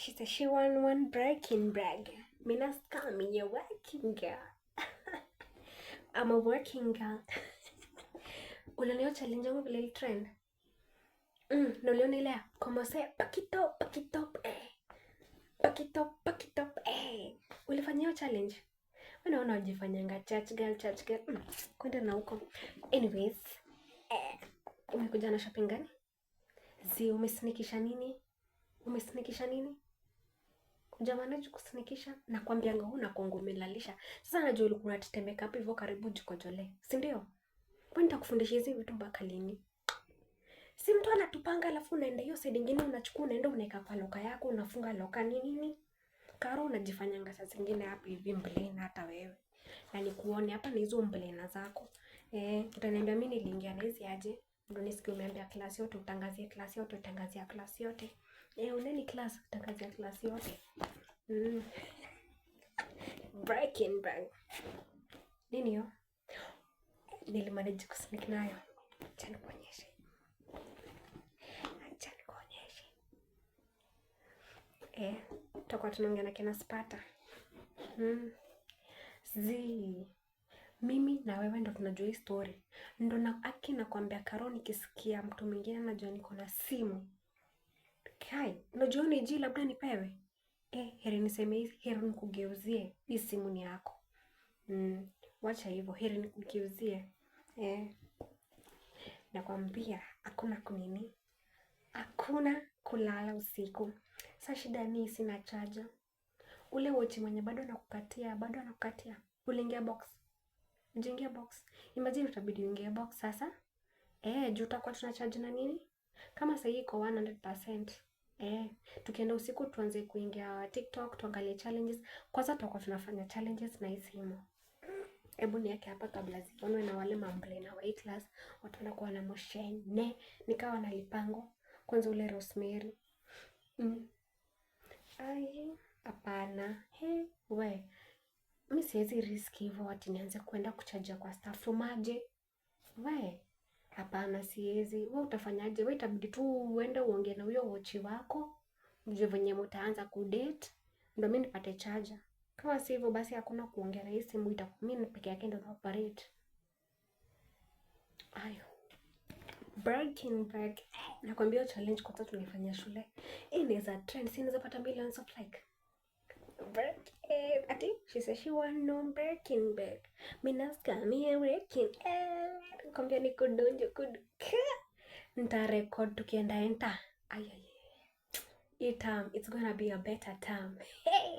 She said she want one breaking brag. Mina scam, you're working girl. I'm a working girl. Ulioneo challenge yangu vile trend. Ndio uliona ile como se pakito pakito ulifanya hiyo challenge. Unaona unajifanyanga church girl. Kwenda na huko. Anyways, umekuja na shopping gani? Umesnikisha nini? Jamani kusinikisha na kwambianga huna kongo umelalisha. Sasa najua ulikuwa unatetemeka hapo hivyo karibu jikojole. Si ndio? Kwani nitakufundisha hizi vitu mpaka lini? Si mtu anatupanga alafu unaenda hiyo side nyingine unachukua unaenda unaweka kwa loka yako unafunga loka nini? Karo unajifanyanga saa zingine hapo hivi mblena hata wewe. Na nikuone hapa ni hizo mblena zako. Utaniambia mimi niliingia na hizi aje? Ndio nisikie umeambia klasi yote utangazie klasi yote utangazia klasi yote. Uneni class utangazia klasi yote. Breaking bag. Nini hiyo? Nilimanage kusneak nayo. Acha nikuonyeshe. Tutakuwa tunaongea na kina Spata. Mimi na wewe ndo tunajua hii story. Ndo na nakwambia Karo nikisikia mtu mwingine anajua niko na simu. Kai, unajua ni labda nipewe. Heri niseme hizi, heri nikugeuzie. Hii simu ni yako. Wacha hivyo, heri nikugeuzie. Nakwambia hakuna kunini. Hakuna kulala usiku. Sasa shida ni sina charger. Ule wochi mwenye bado anakukatia. Uliingia box. Ujiingia box. Imagine utabidi uingie box sasa. Juu utakuwa tuna charge na nini? Kama sasa iko 100%. Tukienda usiku tuanze kuingia TikTok, tuangalie challenges. Kwanza tutakuwa tunafanya challenges na hii simu. Hebu niweke hapa kabla zionwe na wale mamble na wa class. Watu wanakuwa na moshene. Nikawa na lipango. Kwanza ule Rosemary. Hapana. We. Mimi siwezi risk hivyo ati nianze kwenda kuchaja kwa staff room aje. We. Hapana siwezi. Wewe utafanyaje? Wewe itabidi tu uende uongee na huyo wochi wako. Mjue venye mtaanza kudate. Ndio mimi nipate charger. Kama si hivyo basi hakuna kuongea na hii simu itakuwa mimi peke yake ndio na operate. Ayo. Breaking bag. Nakwambia challenge kwa tatu nilifanya shule. Inaweza trend, si inaweza pata millions of like. Ati she said she want no breaking bag. Minaska me breaking. Kwambia niko donjo kuduka. Nita record tukienda enter. It's gonna be a better time. Hey.